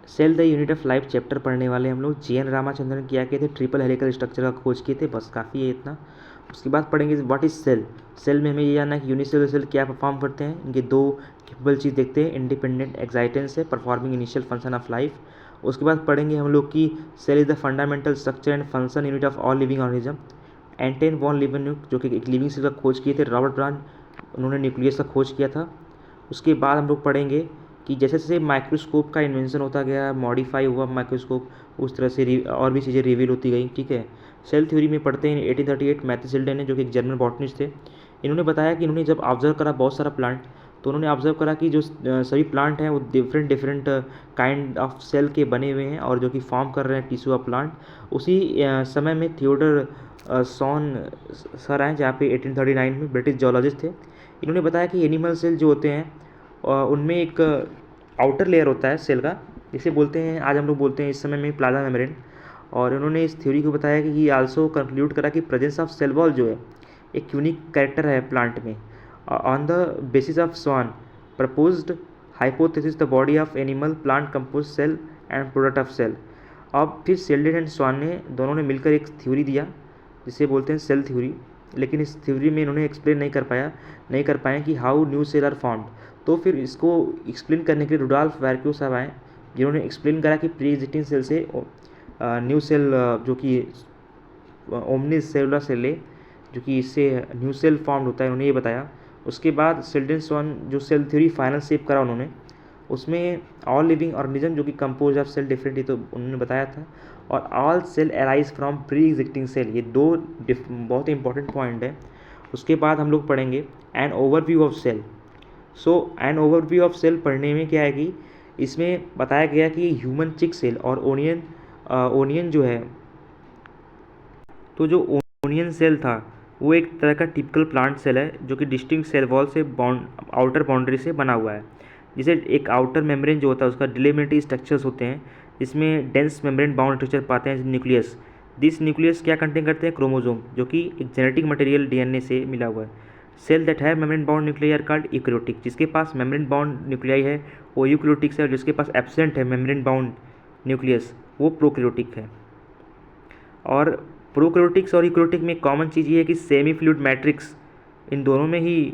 Cell the unit of life chapter पढ़ने वाले हम लोग जी एन रामाचंद्रन क्या किए थे, ट्रिपल हेलिकल स्ट्रक्चर का खोज किए थे, बस काफ़ी है इतना। उसके बाद पढ़ेंगे व्हाट इज सेल। सेल में हमें ये जानना है कि यूनिसेलुलर सेल क्या परफॉर्म करते हैं। इनके दो केपेबल चीज़ देखते हैं, इंडिपेंडेंट एक्साइटेंस है, performing initial function of life. उसके बाद पढ़ेंगे हम लोग कि cell is the fundamental structure and function unit of all living organism. Anton van Leeuwenhoek जो कि एक लिविंग सेल का खोज किए थे, रॉबर्ट ब्रांड, उन्होंने न्यूक्लियस का खोज किया था। उसके बाद हम लोग पढ़ेंगे कि जैसे जैसे माइक्रोस्कोप का इन्वेंशन होता गया, मॉडिफाई हुआ माइक्रोस्कोप, उस तरह से और भी चीज़ें रिवील होती गई। ठीक है, सेल थ्योरी में पढ़ते हैं 1838 मैथ्यू शिल्डन ने, जो कि एक जर्मन बॉटनिस्ट थे। इन्होंने बताया कि इन्होंने जब ऑब्जर्व करा बहुत सारा प्लांट, तो उन्होंने ऑब्जर्व करा कि जो सभी प्लांट हैं वो different different kind of cell के बने हुए हैं और जो कि फॉर्म कर रहे हैं टिश्यू ऑफ प्लांट। उसी समय में थियोडर सॉन सर आए, जहाँ पे 1839 में ब्रिटिश जोलॉजिस्ट थे। इन्होंने बताया कि एनिमल सेल जो होते हैं उनमें एक आउटर लेयर होता है सेल का, जिसे बोलते हैं, आज हम लोग बोलते हैं इस समय में प्लाज्मा मेम्ब्रेन। और उन्होंने इस थ्योरी को बताया कि ये आल्सो कंक्लूड करा कि प्रेजेंस ऑफ सेल वॉल जो है एक यूनिक कैरेक्टर है प्लांट में। On the basis of Schwann proposed hypothesis the body of animal plant compose cell and product of cell. अब फिर शेल्डन एंड स्वान ने दोनों ने मिलकर एक थ्योरी दिया जिसे बोलते हैं सेल थ्योरी। लेकिन इस थ्योरी में इन्होंने एक्सप्लेन नहीं कर पाए कि how new cell are formed. तो फिर इसको एक्सप्लेन करने के लिए रुडॉल्फ वैरक्यू साहब आए, जिन्होंने एक्सप्लेन करा कि प्री एग्जिस्टिंग सेल से न्यू सेल जो कि ओमनी सेलुलर सेल है, जो कि इससे न्यू सेल फॉर्म होता है, उन्होंने ये बताया। उसके बाद शेल्डन स्वान जो सेल थ्योरी फाइनल शेप करा उन्होंने, उसमें ऑल लिविंग ऑर्गेनिज्म जो कि कंपोज ऑफ सेल डिफरेंट, तो उन्होंने बताया था, और all cell arise from pre existing cell. ये दो बहुत ही इंपॉर्टेंट पॉइंट है। उसके बाद हम लोग पढ़ेंगे an overview of cell. So an overview of cell पढ़ने में क्या है कि इसमें बताया गया कि ह्यूमन चिक सेल और ओनियन जो है, तो जो ओनियन सेल था वो एक तरह का टिपिकल प्लांट सेल है जो कि डिस्टिंक्ट सेल वॉल से आउटर बाउंड्री से बना हुआ है। जिसे एक आउटर मेम्ब्रेन जो होता है उसका डिलिमिटेड स्ट्रक्चर्स होते हैं, इसमें डेंस मेम्ब्रेन बाउंड स्ट्रक्चर पाते हैं न्यूक्लियस। दिस न्यूक्लियस क्या कंटेन करते हैं, क्रोमोजोम, जो कि एक जेनेटिक मटेरियल डीएनए से मिला हुआ है। Cell that have membrane bound nuclei are called eukaryotic. जिसके पास मेम्ब्रेन बाउंड न्यूक्लियाई है वो यूकैरियोटिक्स है, और जिसके पास एब्सेंट है मेम्ब्रेन बाउंड न्यूक्लियस वो प्रोकैरियोटिक है। और प्रोकैरियोटिक्स और यूकैरियोटिक में कॉमन चीज़ ये है कि सेमी फ्लूइड मैट्रिक्स इन दोनों में ही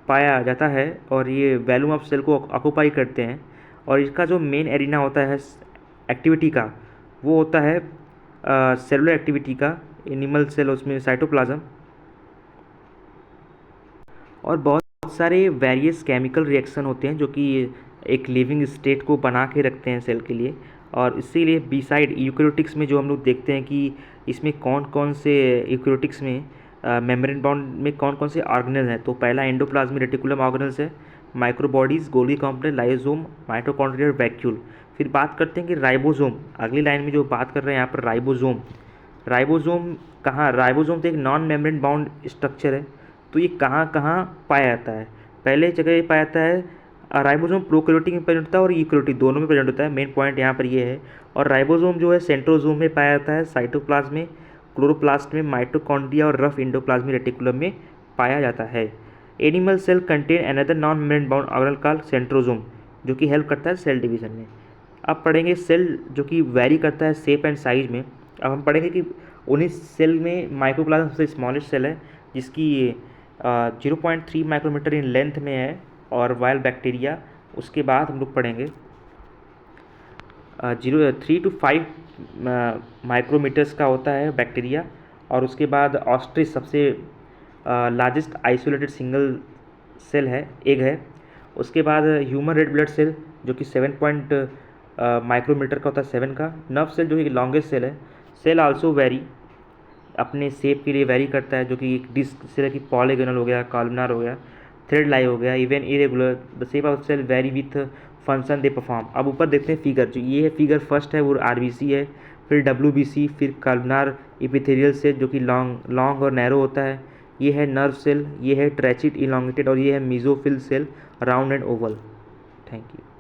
पाया जाता है, और ये वैल्यूम ऑफ सेल को ऑक्यूपाई करते हैं। और इसका जो मेन एरिना होता है एक्टिविटी का, वो होता है सेलुलर एक्टिविटी का, एनिमल सेल, उसमें साइटोप्लाज्म, और बहुत सारे वेरियस केमिकल रिएक्शन होते हैं जो कि एक लिविंग स्टेट को बना के रखते हैं सेल के लिए। और इसीलिए बिसाइड यूकैरियोटिक्स में जो हम लोग देखते हैं कि इसमें कौन कौन से यूकैरियोटिक्स में मेम्ब्रेन बाउंड में कौन कौन से ऑर्गेनेल हैं, तो पहला एंडोप्लाज्मिक रेटिकुलम ऑर्गेनेल्स है, microbodies, Golgi complex, lysosome, mitochondria और वैक्यूल। फिर बात करते हैं कि राइबोसोम, अगली लाइन में जो बात कर रहे हैं यहाँ पर राइबोसोम। राइबोसोम कहाँ, राइबोसोम तो एक नॉन मेम्ब्रेन बाउंड स्ट्रक्चर है, तो ये कहाँ कहाँ पाया जाता है। पहले जगह ये पाया जाता है राइबोसोम प्रोकैरियोटिक में प्रेजेंट होता है और यूकैरियोटिक दोनों में प्रेजेंट होता है। मेन पॉइंट यहाँ पर ये है। और राइबोसोम जो है सेंट्रोसोम में पाया जाता है, साइटोप्लाज्म में, क्लोरोप्लास्ट में, माइटोकॉन्ड्रिया और रफ इंडोप्लाज्मिक रेटिकुलम में पाया जाता है। Animal cell contain another non membrane bound organelle called centrosome, जो कि हेल्प करता है सेल डिवीजन में। अब पढ़ेंगे सेल जो कि वेरी करता है शेप एंड साइज में। अब हम पढ़ेंगे कि उन्हीं सेल में माइक्रोप्लाज्म सबसे स्मॉलेस्ट सेल है, जिसकी 0.3 माइक्रोमीटर इन लेंथ में है, और वाइल बैक्टीरिया। उसके बाद हम लोग पढ़ेंगे 3 to 5 माइक्रोमीटर्स का होता है बैक्टीरिया। और उसके बाद ऑस्ट्रिच सबसे लार्जेस्ट आइसोलेटेड सिंगल सेल है, एग है। उसके बाद ह्यूमन रेड ब्लड सेल जो कि 7 माइक्रोमीटर का होता है, 7 का। नर्व सेल जो कि लॉन्गेस्ट सेल है। सेल आल्सो वेरी, अपने शेप के लिए वेरी करता है, जो कि एक डिस्क सेल की पॉलीगोनल हो गया, कॉलमनार हो गया, थ्रेड लाई हो गया, even irregular. The shape of cell vary with function they perform. अब ऊपर देखते हैं फिगर, जो ये है फिगर फर्स्ट है वो आरबीसी है, फिर डब्ल्यूबीसी, फिर कॉलमनार इपिथेलियल सेल जो कि लॉन्ग और नैरो होता है, ये है नर्व सेल, ये है ट्रैचिड इलॉन्गेटेड, और ये है mesophyll cell round and oval. Thank you.